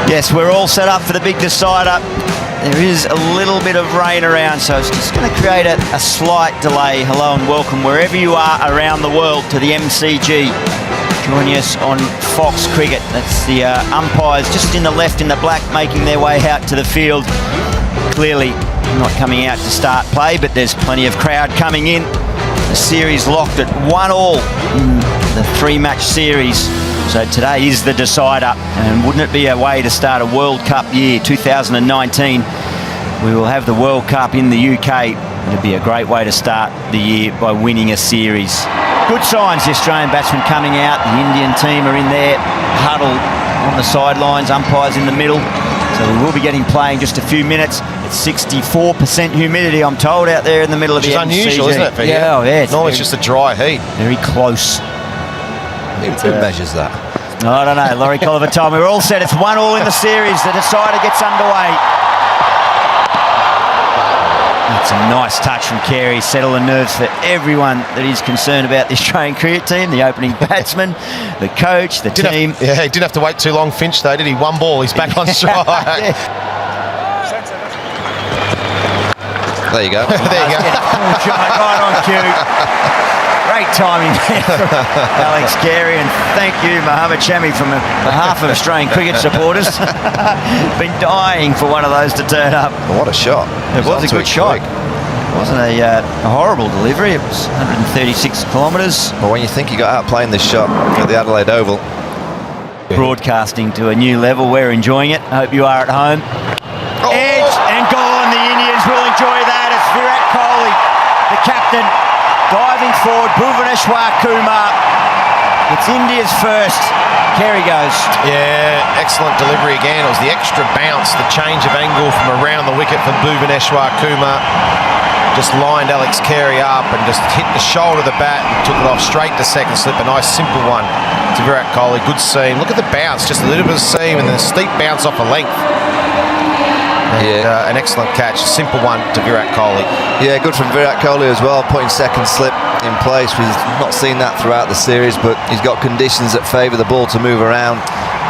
Yes, we're all set up for the big decider. There is a little bit of rain around, so it's just going to create a slight delay. Hello and welcome wherever you are around the world to the MCG. Joining us on Fox Cricket. That's the umpires just in the left in the black making their way out to the field. Clearly not coming out to start play, but there's plenty of crowd coming in. The series locked at 1-1 in the 3-match series. So today is the decider, and wouldn't it be a way to start a World Cup year, 2019? We will have the World Cup in the UK. It'd be a great way to start the year by winning a series. Good signs, the Australian batsmen coming out. The Indian team are in there, huddled on the sidelines, umpires in the middle. So we will be getting play in just a few minutes. It's 64% humidity, I'm told, out there in the middle of the MCG. Which is unusual, isn't it, for you? Yeah, yeah. Normally it's just a dry heat. Very close. Who measures that? I don't know. Laurie Colliver told me we're all set. It's 1-1 in the series. The decider gets underway. That's a nice touch from Carey. Settle the nerves for everyone that is concerned about the Australian cricket team, the opening batsman, the coach, the team. He didn't have to wait too long, Finch, though, did he? One ball, he's back on strike. Yeah. There you go. There you go. Right on cue. Great timing there from Alex Carey, and thank you, Mohammed Shami, from behalf of Australian cricket supporters. Been dying for one of those to turn up. Well, what a shot. It was a good shot. It wasn't a horrible delivery. It was 136 kilometres. Well, when you think you got out playing this shot at the Adelaide Oval. Broadcasting to a new level. We're enjoying it. I hope you are at home. Oh. Edge and gone. The Indians will enjoy that. It's Virat Kohli, the captain, diving forward. Bhuvaneshwar Kumar. It's India's first. Carey goes. Yeah, excellent delivery again. It was the extra bounce, the change of angle from around the wicket for Bhuvaneshwar Kumar. Just lined Alex Carey up and just hit the shoulder of the bat and took it off straight to second slip. A nice simple one to Virat Kohli. Good seam. Look at the bounce, just a little bit of seam and then a steep bounce off a length. And, Yeah. an excellent catch, simple one to Virat Kohli. Yeah, good from Virat Kohli as well, putting second slip in place. We've not seen that throughout the series, but he's got conditions that favour the ball to move around.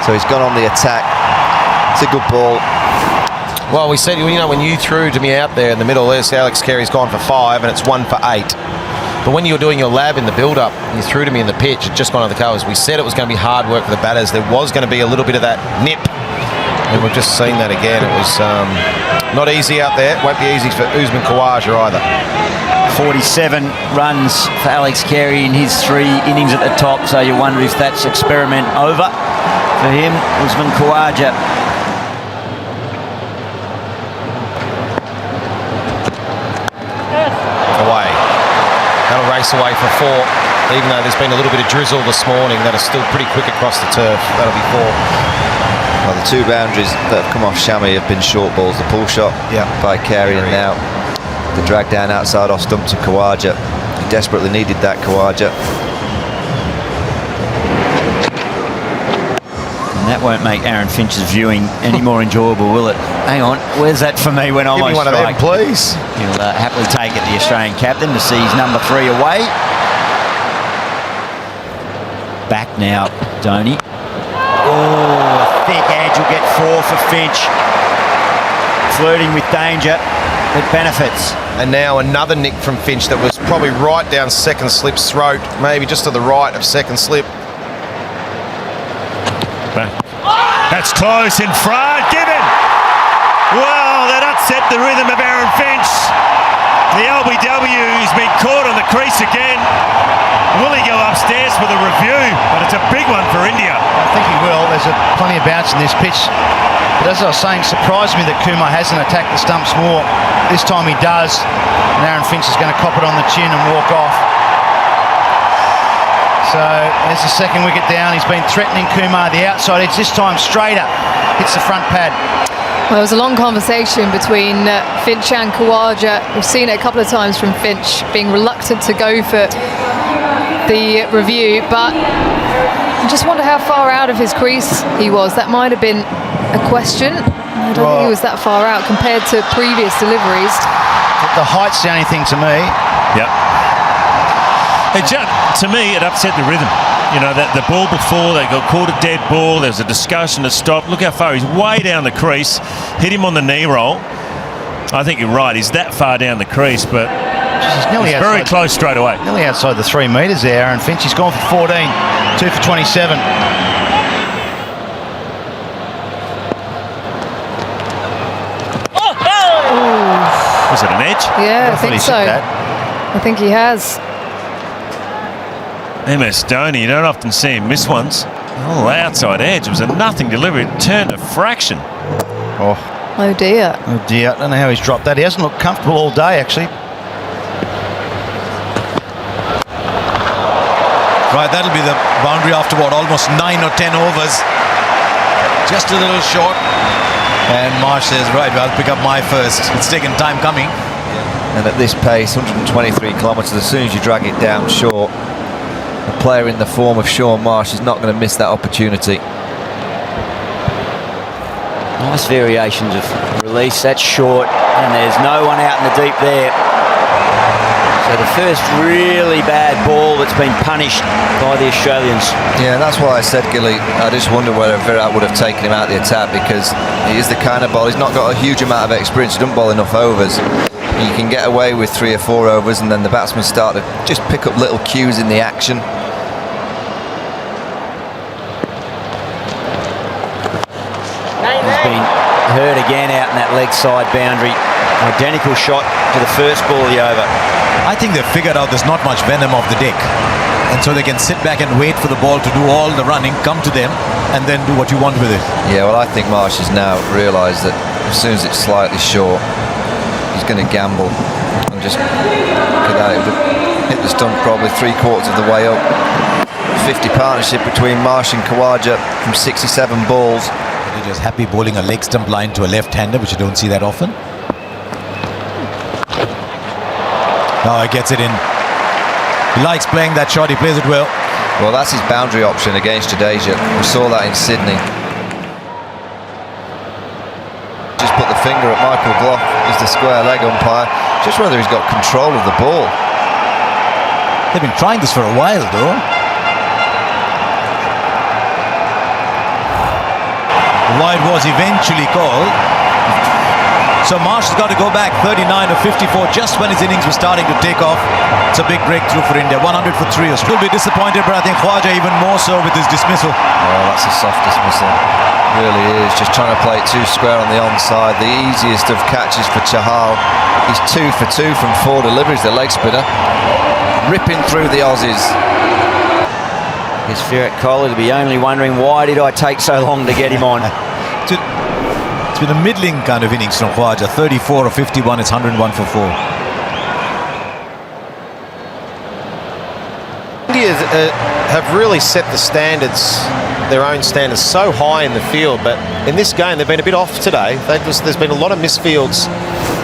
So he's gone on the attack. It's a good ball. Well, we said, you know, when you threw to me out there in the middle, there's Alex Carey's gone for 5 and it's 1 for 8. But when you were doing your lab in the build-up, you threw to me in the pitch, it just gone on the covers. We said it was going to be hard work for the batters. There was going to be a little bit of that nip. And we've just seen that again. It was not easy out there. It won't be easy for Usman Khawaja either. 47 runs for Alex Carey in his 3 innings at the top, so you wonder if that's experiment over for him. Usman Khawaja. Away. That'll race away for 4. Even though there's been a little bit of drizzle this morning, that is still pretty quick across the turf. That'll be 4. Well, the 2 boundaries that have come off Shami have been short balls. The pull shot by Carey, and now the drag down outside off stump to Khawaja. He desperately needed that, Khawaja. And that won't make Aaron Finch's viewing any more enjoyable, will it? Hang on, where's that for me when I'm on Give me one strike? of them, please. He'll happily take it, the Australian captain, to see his number 3 away. Back now, Dhoni. Oh, a thick edge will get 4 for Finch. Flirting with danger, but benefits. And now another nick from Finch that was probably right down second slip's throat, maybe just to the right of second slip. That's close in front, given. Well, that upset the rhythm of Aaron Finch. The LBW's been caught on the crease again. Will he go upstairs for the review? But it's a big one for India. I think he will. There's plenty of bounce in this pitch. But as I was saying, surprised me that Kumar hasn't attacked the stumps more. This time he does. And Aaron Finch is going to cop it on the chin and walk off. So there's the second wicket down. He's been threatening Kumar the outside edge. This time straighter. Hits the front pad. Well, it was a long conversation between Finch and Khawaja. We've seen it a couple of times from Finch being reluctant to go for the review, but I just wonder how far out of his crease he was. That might have been a question. I don't think he was that far out compared to previous deliveries. The height's the only thing to me. Yep. To me, it upset the rhythm. You know, that the ball before, they got called a dead ball. There's a discussion to stop. Look how far he's way down the crease. Hit him on the knee roll. I think you're right. He's that far down the crease, but he's very close straight away. Nearly outside the 3 metres there. Aaron Finch, he's gone for 14. 2 for 27. Was it an edge? Yeah, I think so. I think he has. MS Dhoni, you don't often see him miss ones. Oh, outside edge. It was a nothing delivery. It turned a fraction. Oh dear. Oh dear. I don't know how he's dropped that. He hasn't looked comfortable all day, actually. Right, that'll be the boundary after what, almost 9 or 10 overs. Just a little short. And Marsh says, right, well, I'll pick up my first. It's taken time coming. And at this pace, 123 kilometres, as soon as you drag it down short, a player in the form of Shaun Marsh is not going to miss that opportunity. Nice variations of release. That's short, and there's no one out in the deep there. So the first really bad ball that's been punished by the Australians. Yeah, that's why I said, Gilly, I just wonder whether Virat would have taken him out of the attack, because he is the kind of ball, he's not got a huge amount of experience, he doesn't bowl enough overs. You can get away with 3 or 4 overs, and then the batsmen start to just pick up little cues in the action. He's been hurt again out in that leg side boundary. Identical shot to the first ball of the over. I think they've figured out there's not much venom off the deck. And so they can sit back and wait for the ball to do all the running, come to them, and then do what you want with it. Yeah, well, I think Marsh has now realised that as soon as it's slightly short, he's going to gamble. And just look at that, it would have hit the stump probably 3/4 of the way up. 50 partnership between Marsh and Khawaja from 67 balls. They're just happy bowling a leg stump line to a left-hander, which you don't see that often. Oh, he gets it in. He likes playing that shot, he plays it well. Well, that's his boundary option against Jadeja. We saw that in Sydney. Just put the finger at Michael Glock as the square leg umpire. Just whether he's got control of the ball. They've been trying this for a while, though. The wide was eventually called. So Marsh has got to go back 39 or 54 just when his innings were starting to take off. It's a big breakthrough for India. 100 for 3. He'll be disappointed, but I think Khawaja even more so with his dismissal. Oh, that's a soft dismissal. Really is. Just trying to play it too square on the onside. The easiest of catches for Chahal. He's 2 for 2 from 4 deliveries, the leg spinner. Ripping through the Aussies. His Virat Kohli to be only wondering, why did I take so long to get him on? It's been a middling kind of innings from Khawaja. 34 or 51, it's 101 for 4. India have really set the standards, their own standards, so high in the field, but in this game they've been a bit off today. There's been a lot of misfields.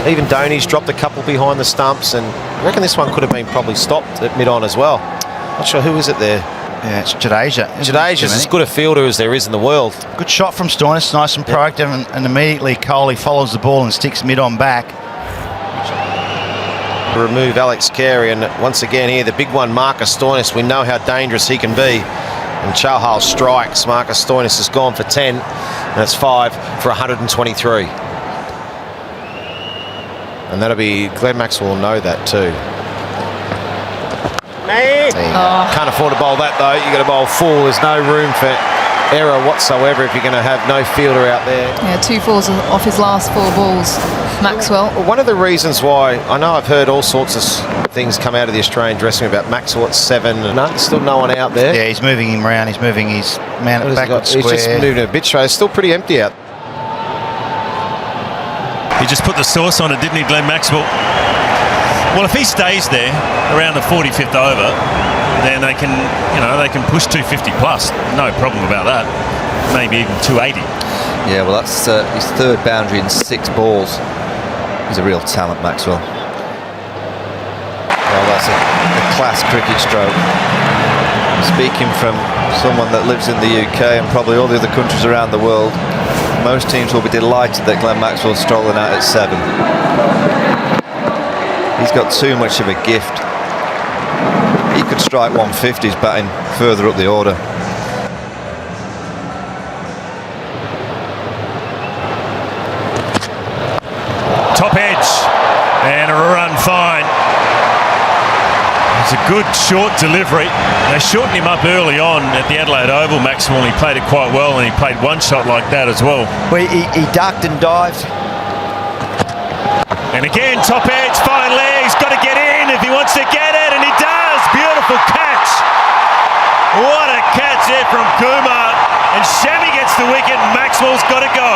Even Dhoni's dropped a couple behind the stumps, and I reckon this one could have been probably stopped at mid-on as well. Not sure who is it there. Yeah, it's Jadeja. Jadeja's as good a fielder as there is in the world. Good shot from Stoinis, nice and proactive, and immediately Kohli follows the ball and sticks mid-on back. Remove Alex Carey, and once again here, the big one, Marcus Stoinis. We know how dangerous he can be. And Chahal strikes. Marcus Stoinis has gone for 10, and that's 5 for 123. And that'll be, Glenn Maxwell will know that too. Can't afford to bowl that though. You've got to bowl full. There's no room for error whatsoever if you're going to have no fielder out there. Yeah, 2 fours off his last 4 balls, Maxwell. One of the reasons why, I know I've heard all sorts of things come out of the Australian dressing room about Maxwell at 7. And still no one out there. Yeah, he's moving him around. He's moving his man at backward square. He's just moving a bit straight. It's still pretty empty out. He just put the sauce on it, didn't he, Glenn Maxwell? Well, if he stays there around the 45th over, then they can, they can push 250 plus. No problem about that. Maybe even 280. Yeah, well, that's his 3rd boundary in 6 balls. He's a real talent, Maxwell. Well, that's a class cricket stroke. Speaking from someone that lives in the UK and probably all the other countries around the world, most teams will be delighted that Glenn Maxwell's strolling out at 7. He's got too much of a gift. He could strike 150s batting further up the order. Top edge and a run fine. It's a good short delivery. They shortened him up early on at the Adelaide Oval, Maxwell, and he played it quite well, and he played one shot like that as well. Well, he ducked and dived. And again, top edge, fine legs, got to get in if he wants to get it, and he does. Beautiful catch. What a catch there from Kumar. And Shami gets the wicket, and Maxwell's got to go.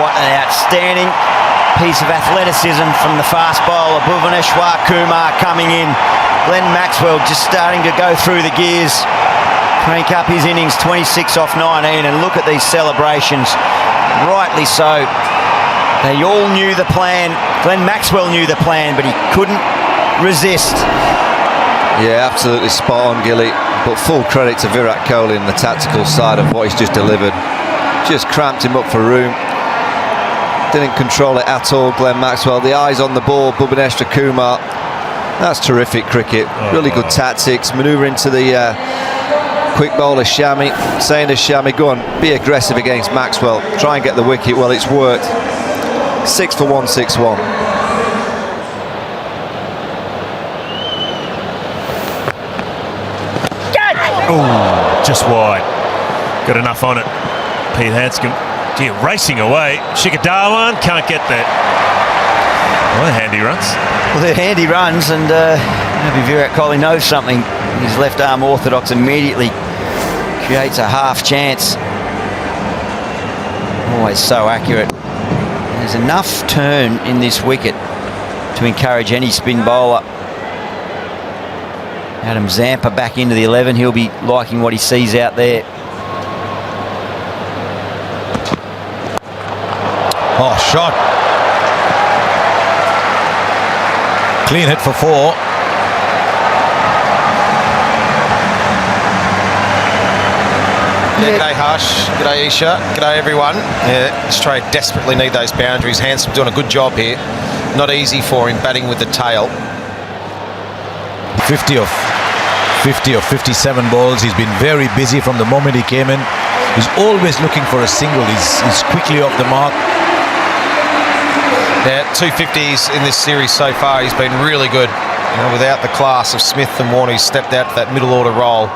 What an outstanding piece of athleticism from the fast bowler, Bhuvaneshwar Kumar, coming in. Glenn Maxwell just starting to go through the gears, crank up his innings, 26 off 19, and look at these celebrations. Rightly so. They all knew the plan. Glenn Maxwell knew the plan, but he couldn't resist. Yeah, absolutely spot on, Gilly. But full credit to Virat Kohli and the tactical side of what he's just delivered. Just cramped him up for room. Didn't control it at all, Glenn Maxwell. The eyes on the ball, Bhuvaneshwar Kumar. That's terrific cricket. Really good tactics. Manoeuvring to the quick bowler Shami, saying to Shami, go on, be aggressive against Maxwell. Try and get the wicket. Well, it's worked. 6 for 161. Oh, just wide. Got enough on it. Pete Hanscom. Gee, racing away. Shikadawan can't get that. Well, handy runs. Well, they're handy runs, and maybe Virat Kohli knows something. His left arm orthodox immediately creates a half chance. Always so accurate. There's enough turn in this wicket to encourage any spin bowler. Adam Zampa back into the 11. He'll be liking what he sees out there. Oh, shot. Clean hit for 4. Yeah, g'day Harsh, g'day Isha, g'day everyone. Yeah, Australia desperately need those boundaries. Handsome doing a good job here. Not easy for him batting with the tail. 50 of 57 balls. He's been very busy from the moment he came in. He's always looking for a single. He's quickly off the mark. Yeah, 250s in this series so far. He's been really good. You know, without the class of Smith and Warner, he's stepped out to that middle order role.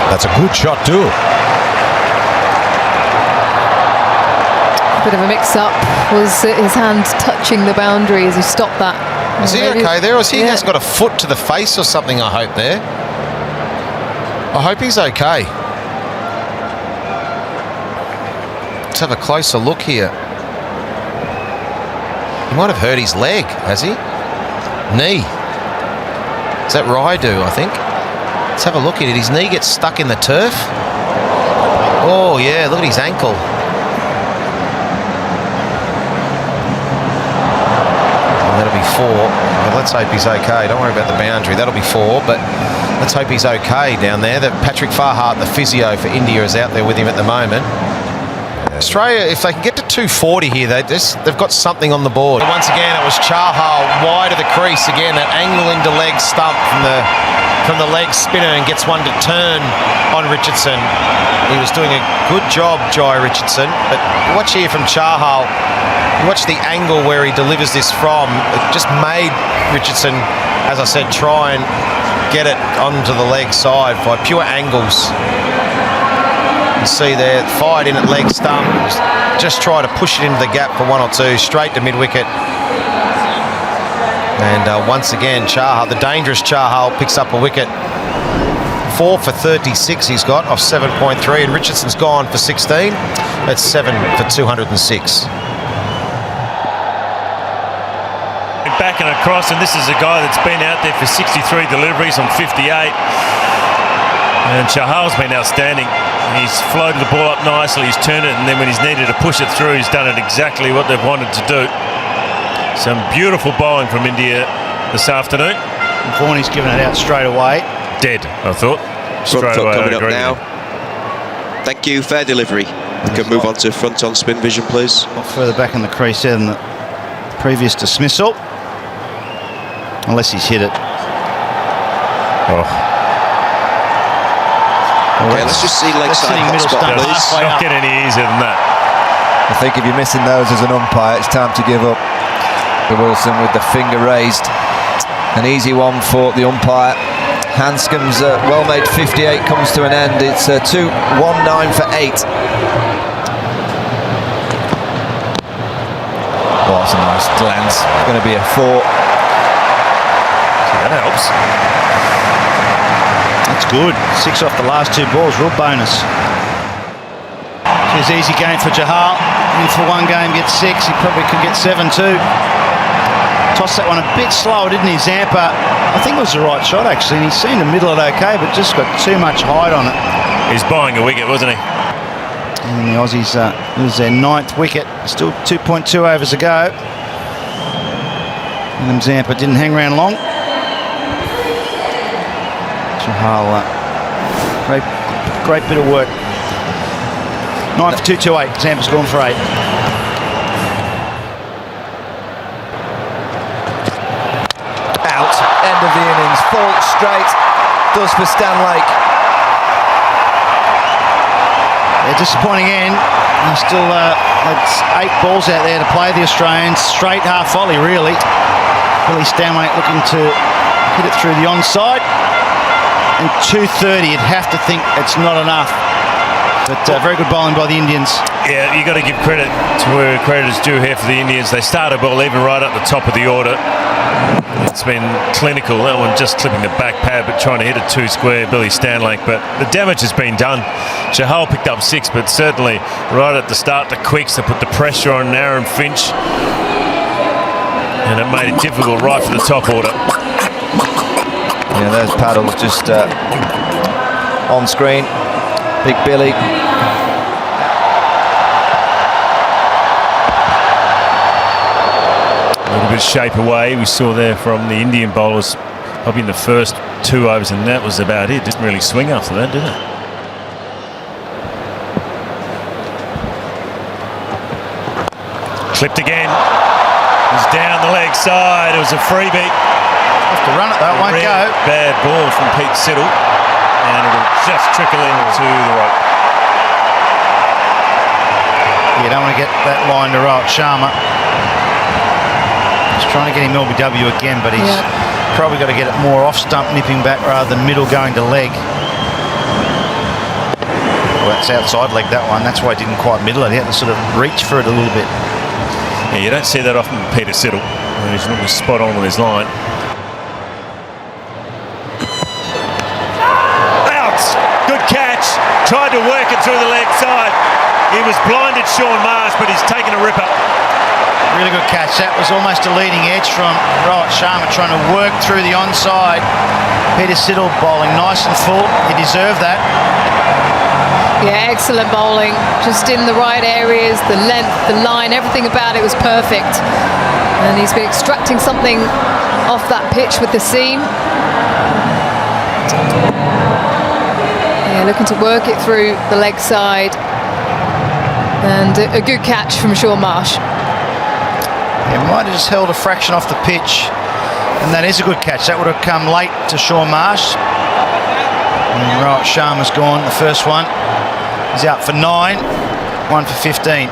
That's a good shot too. Bit of a mix-up. Was his hand touching the boundary as he stopped that? Is he okay there? Or has he has got a foot to the face or something, I hope, there? I hope he's okay. Let's have a closer look here. He might have hurt his leg, has he? Knee. Is that Raidu, I think? Let's have a look at it. His knee gets stuck in the turf. Oh, yeah, look at his ankle. That'll be 4. Well, let's hope he's okay. Don't worry about the boundary. That'll be 4, but let's hope he's okay down there. Patrick Farhat, the physio for India, is out there with him at the moment. Australia, if they can get to 240 here, they've got something on the board. Once again, it was Chahal wide of the crease. Again, that angle into leg stump from the leg spinner, and gets one to turn on Richardson. He was doing a good job, Jai Richardson. But watch here from Chahal. Watch the angle where he delivers this from. It just made Richardson, as I said, try and get it onto the leg side by pure angles. You see there, fired in at leg stump. Just try to push it into the gap for 1 or 2, straight to mid-wicket. And once again, Chahal, the dangerous Chahal, picks up a wicket. 4 for 36 he's got off 7.3, and Richardson's gone for 16. That's 7 for 206. Back and across, and this is a guy that's been out there for 63 deliveries on 58. And Chahal's been outstanding. He's floated the ball up nicely, he's turned it, and then when he's needed to push it through, he's done it exactly what they've wanted to do. Some beautiful bowling from India this afternoon. Warney's given it out straight away. Dead, I thought. Straight away, coming I agree. up now. Thank you, fair delivery. You can move on to front on spin vision, please. A lot further back in the crease there than the previous dismissal. unless he's hit it. Oh. Okay, let's just see leg side sitting middle hotspot, stump. please. Halfway Not up. get any easier than that. I think if you're missing those as an umpire, it's time to give up. Wilson with the finger raised. An easy one for the umpire. Hanscom's well-made 58 comes to an end. It's 2-1-9 for 8. Oh, that's a nice glance. It's going to be a 4. That helps. That's good. 6 off the last 2 balls, real bonus. It's easy game for Chahal. In for 1 game, gets 6. He probably could get 7 too. Tossed that one a bit slower, didn't he, Zampa? I think it was the right shot, actually, and he seemed to middle it okay, but just got too much height on it. He's buying a wicket, wasn't he? And the Aussies lose their 9th wicket. Still 2.2 overs to go. And Zampa didn't hang around long. Chahal, great bit of work. 9 for 228. Zampa's gone for 8. Out. End of the innings. Full straight. Does for Stanlake. Yeah, disappointing end. Still had 8 balls out there to play the Australians. Straight half volley, really. Billy Stanlake looking to hit it through the onside. And 230, you'd have to think it's not enough. But very good bowling by the Indians. Yeah, you got to give credit to where credit is due here for the Indians. They started ball even right at the top of the order. It's been clinical. That one just clipping the back pad, but trying to hit it 2 square, Billy Stanlake. But the damage has been done. Chahal picked up 6, but certainly right at the start, the quicks to put the pressure on Aaron Finch. And it made it difficult right for the top order. Yeah, there's paddles just on screen. Big Billy. A little bit shape away. We saw there from the Indian bowlers probably in the first 2 overs, and that was about it. Didn't really swing after that, did it? Clipped again. It was down the leg side. It was a freebie. Have to run it though, won't go. Bad ball from Pete Siddle, and it'll just trickle into the rope. You don't want to get that line to Rohit Sharma. He's trying to get him LBW again, but he's probably got to get it more off stump, nipping back rather than middle going to leg. Well, that's outside leg, that one. That's why he didn't quite middle it. He had to sort of reach for it a little bit. Yeah, you don't see that often with Peter Siddle. He's normally spot on with his line. Good catch. Tried to work it through the leg side. He was blinded, Sean Marsh, but he's taken a ripper. Really good catch. That was almost a leading edge from Rohit Sharma, trying to work through the onside. Peter Siddle bowling nice and full. He deserved that. Yeah, excellent bowling. Just in the right areas, the length, the line, everything about it was perfect. And he's been extracting something off that pitch with the seam. Yeah, looking to work it through the leg side. And a good catch from Sean Marsh. Yeah, might have just held a fraction off the pitch. And that is a good catch. That would have come late to Sean Marsh. And Rohit Sharma's gone, the first one. He's out for 9, 1 for 15.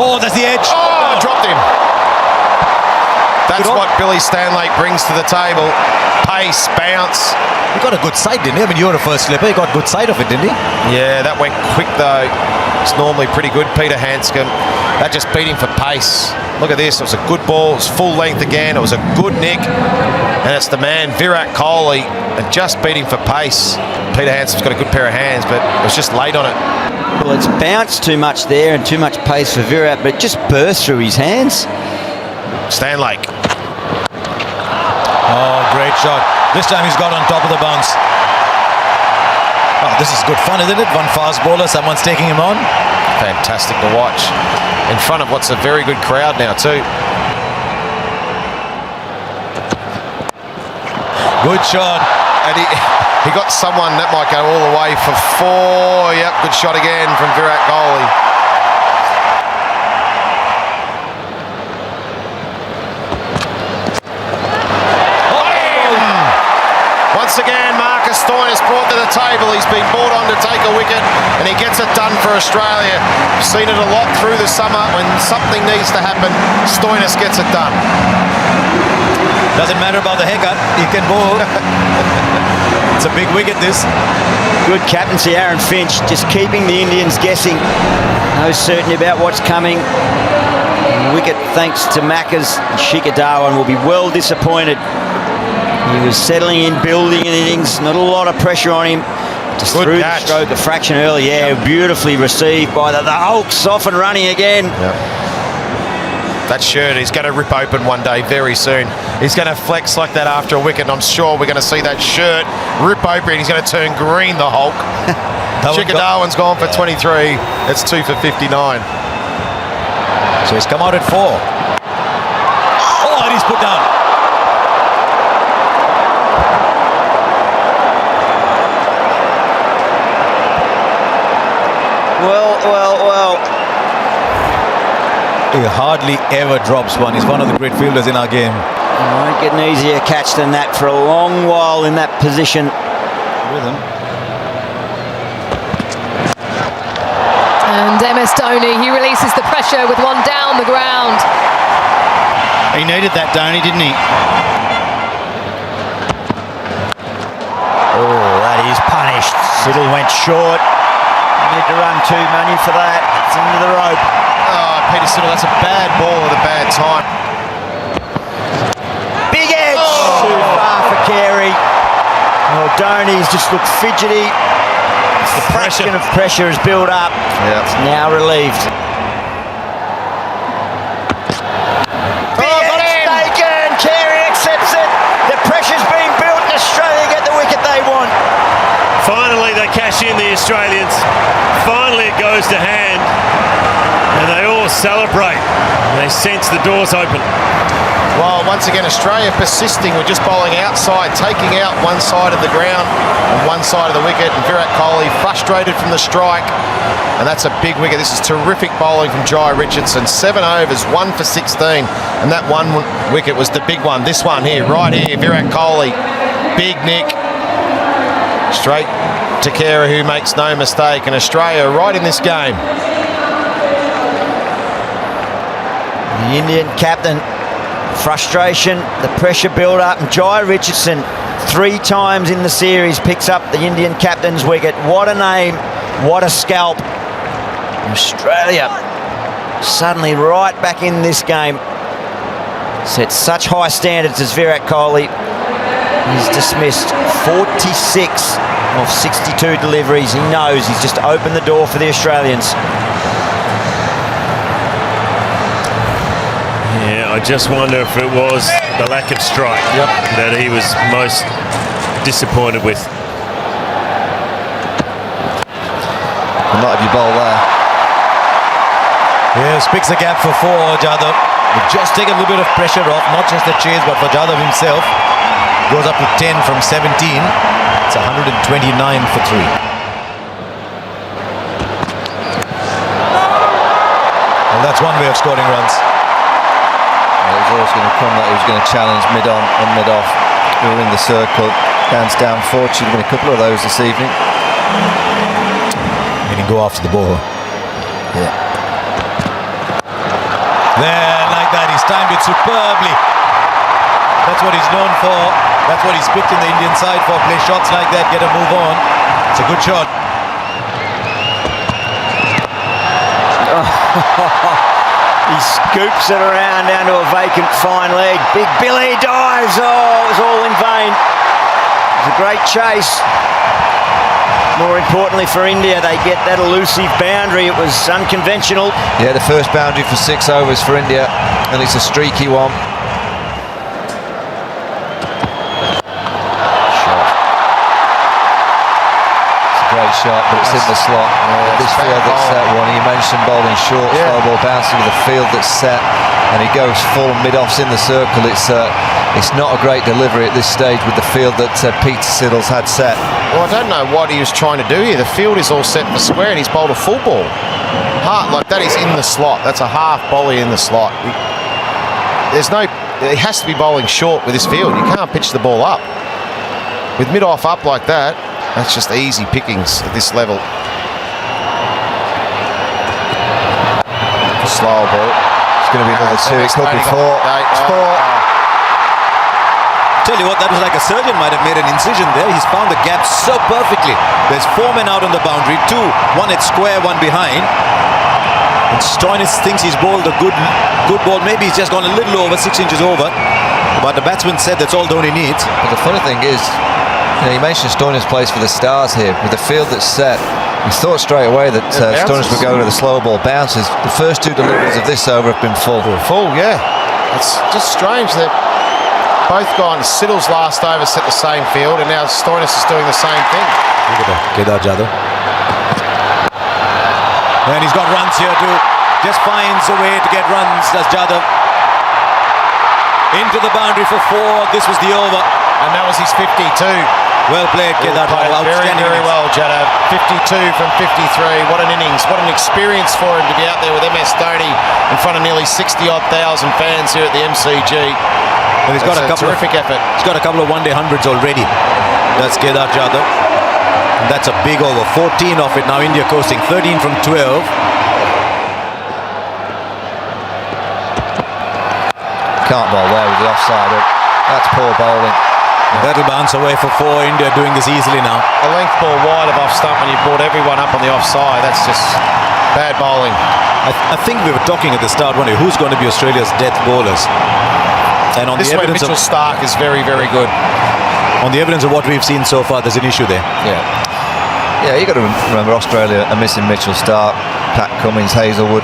Oh, that's the edge. Oh, dropped him. That's what Billy Stanlake brings to the table. Pace, bounce. He got a good side, didn't he? I mean, you were a first slipper. He got good side of it, didn't he? Yeah, that went quick though. It's normally pretty good, Peter Hanscom. That just beat him for pace. Look at this. It was a good ball. It was full length again. It was a good nick. And it's the man, Virat Kohli, and just beat him for pace. Peter Hanscom's got a good pair of hands, but it was just late on it. Well, it's bounced too much there and too much pace for Virat, but it just burst through his hands. Stanlake. Oh, great shot. This time he's got on top of the bounce. Oh, this is good fun, isn't it? One fast bowler, someone's taking him on. Fantastic to watch. In front of what's a very good crowd now too. Good shot. And he got someone that might go all the way for 4. Yep, good shot again from Virat Kohli. once again, Marcus Stoinis brought to the table. He's been brought on to take a wicket, and he gets it done for Australia. We've seen it a lot through the summer. When something needs to happen, Stoinis gets it done. Doesn't matter about the haircut, he can bowl. It's a big wicket, this. Good captaincy, Aaron Finch, just keeping the Indians guessing. No certainty about what's coming. Wicket, thanks to Maccas. Shikhar Dhawan will be well disappointed. He was settling in, building an innings, not a lot of pressure on him. Just Good threw catch. the stroke a fraction early. Yeah, beautifully received by the Hulks, off and running again. That shirt is going to rip open one day very soon. He's going to flex like that after a wicket, and I'm sure we're going to see that shirt rip open, and he's going to turn green, the Hulk. Shikhar Dhawan's gone for 23. It's 2 for 59. So he's come out at 4. Oh, and he's put down. Well. He hardly ever drops one. He's one of the great fielders in our game. Won't get an easier catch than that for a long while in that position. Rhythm. And MS Dhoni, he releases the pressure with one down the ground. He needed that, Dhoni, didn't he? Oh, that is punished. Siddle went short. Need to run 2 money for that. It's into the rope. Oh, Peter Siddle, that's a bad ball at a bad time. Big edge! Too far for Carey. Oh, Dhoni's just looked fidgety. The fraction of pressure has built up. It's now relieved. Big edge taken! Carey accepts it. The pressure's being built and Australia get the wicket they want. Finally, they cash in, the Australians. Finally, it goes to hand. And they all celebrate. They sense the doors open. Well, once again, Australia persisting with just bowling outside, taking out one side of the ground and one side of the wicket. And Virat Kohli frustrated from the strike. And that's a big wicket. This is terrific bowling from Jai Richardson. 7 overs, 1 for 16. And that one wicket was the big one. This one here, right here, Virat Kohli. Big nick. Straight to Kera, who makes no mistake. And Australia right in this game. The Indian captain, frustration, the pressure build up, and Jai Richardson 3 times in the series picks up the Indian captain's wicket. What a name, what a scalp. Australia suddenly right back in this game. Set such high standards as Virat Kohli. He's dismissed 46 of 62 deliveries. He knows he's just opened the door for the Australians. Yeah, I just wonder if it was the lack of strike that he was most disappointed with. Not if you bowl there. Yes, picks a gap for 4, Jadhav. Just take a little bit of pressure off, not just the chase, but for Jadhav himself. Goes up to 10 from 17. It's 129 for 3. Well, that's one way of scoring runs. It was always going to come that he was going to challenge mid-on and mid-off. We were in the circle. Hands down, fortunately, been a couple of those this evening. And he go after the ball. Yeah. There, like that, he's timed it superbly. That's what he's known for. That's what he's picked in the Indian side for. Play shots like that, get a move on. It's a good shot. He scoops it around down to a vacant fine leg. Big Billy dives. Oh, it was all in vain. It was a great chase. More importantly for India, they get that elusive boundary. It was unconventional. Yeah, the first boundary for 6 overs for India, and it's a streaky one. Great shot, but it's in the slot. This field that's set one. You mentioned bowling short, slow ball bouncing with a field that's set, and he goes full mid-offs in the circle. It's not a great delivery at this stage with the field that Peter Siddle's had set. Well, I don't know what he was trying to do here. The field is all set for square, and he's bowled a full ball. Like that is in the slot. That's a half volley in the slot. He has to be bowling short with this field. You can't pitch the ball up. with mid-off up like that, that's just easy pickings at this level. Slow ball. It's going to be another 2. It could be 4. It's 4. Tell you what, that was like a surgeon might have made an incision there. He's found the gap so perfectly. There's 4 men out on the boundary, 2, one at square, one behind. And Stoinis thinks he's bowled a good ball. Maybe he's just gone a little over, 6 inches over. But the batsman said that's all Dhoni needs. But the funny thing is, you mentioned Stoinis plays for the Stars here. With the field that's set, you thought straight away that Stoinis would go to the slow ball bounces. The first 2 deliveries of this over have been full. Full, yeah. It's just strange that both gone. Siddle's last over set the same field, and now Stoinis is doing the same thing. Look at that, Kedar Jadhav. And he's got runs here too. Just finds a way to get runs, does Jadhav. Into the boundary for 4. This was the over. And that was his 52. Well played, Kedar Jadhav. Very, very well, Jadhav. 52 from 53. What an innings. What an experience for him to be out there with MS Dhoni in front of nearly 60-odd thousand fans here at the MCG. Well, he's got a terrific effort. He's got a couple of one-day hundreds already. That's Kedar Jadhav. And that's a big over. 14 off it now. India coasting 13 from 12. Can't bowl there with the offside. That's poor bowling. That'll bounce away for 4. India doing this easily now. A length ball wide of off stump when you brought everyone up on the offside. That's just bad bowling. I think we were talking at the start, one day, who's going to be Australia's death bowlers? And on this the way, evidence Mitchell Stark is very, very good. On the evidence of what we've seen so far, there's an issue there. Yeah, you got to remember Australia are missing Mitchell Stark, Pat Cummins, Hazelwood.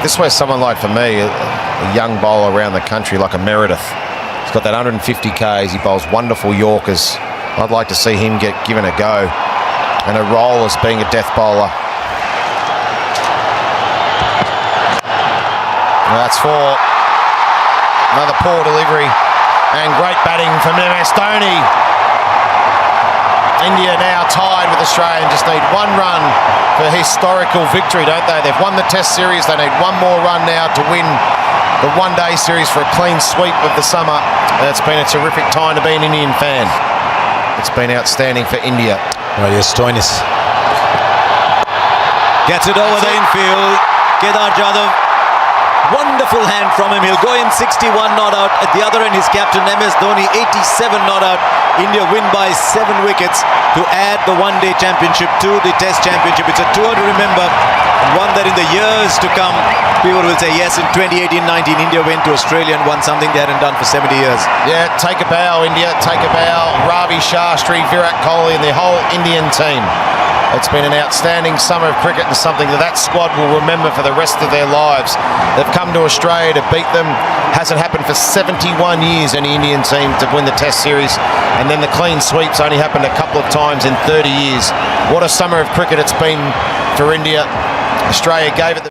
This way, someone like, for me, a young bowler around the country like a Meredith. He's got that 150 Ks. He bowls wonderful Yorkers. I'd like to see him get given a go and a role as being a death bowler. That's 4. Another poor delivery and great batting from MS Dhoni. India now tied with Australia and just need 1 run for historical victory, don't they? They've won the Test series. They need 1 more run now to win the one-day series for a clean sweep of the summer. And it's been a terrific time to be an Indian fan. It's been outstanding for India. Well, yes, Stoinis gets it over the infield. Kedar Jadhav. Wonderful hand from him. He'll go in 61 not out. At the other end, his captain MS Dhoni 87 not out. India win by 7 wickets to add the one-day championship to the Test championship. It's a tour to remember, and one that in the years to come, people will say, yes, in 2018-19, India went to Australia and won something they hadn't done for 70 years. Yeah, take a bow, India. Take a bow. Ravi Shastri, Virat Kohli, and the whole Indian team. It's been an outstanding summer of cricket and something that squad will remember for the rest of their lives. They've come to Australia to beat them. Hasn't happened for 71 years, any Indian team to win the Test series. And then the clean sweeps only happened a couple of times in 30 years. What a summer of cricket it's been for India. Australia gave it the